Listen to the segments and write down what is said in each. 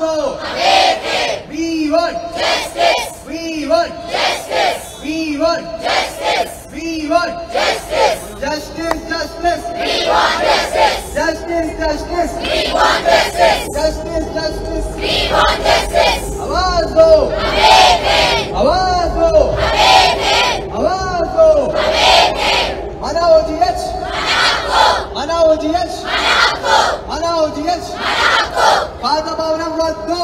दो We want justice. We want justice. We want justice. We want justice. Justice, justice. We want justice. Justice, justice. We want justice. Justice, justice. We want justice. आवाज दो आवाज दो आवाज दो मनाओ GH मनाओ GH मनाओ जीएच पाद भवनम वद्दु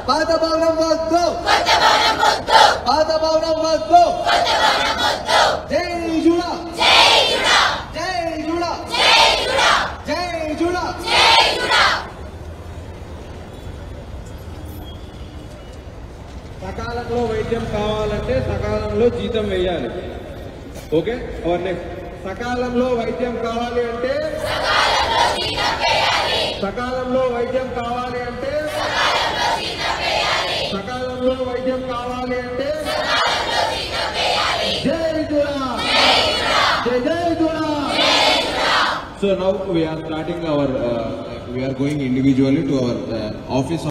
पाद भवनम वद्दु पाद भवनम वद्दु जय जुड़ा जय जुड़ा जय जुड़ा जय जुड़ा जय जुड़ा जय जुड़ा సకాలంలో వైద్యం కావాలంటే సకాలంలో జీతం వేయాలి. ఓకే और నెక్స్ట్ సకాలంలో వైద్యం కావాలి అంటే సకాలంలో వైద్యం కావాలి అంటే సకాలంలో వైద్యం కావాలి అంటే జై జుడా జై జై జుడా. So now we are starting our we are going individually to our office.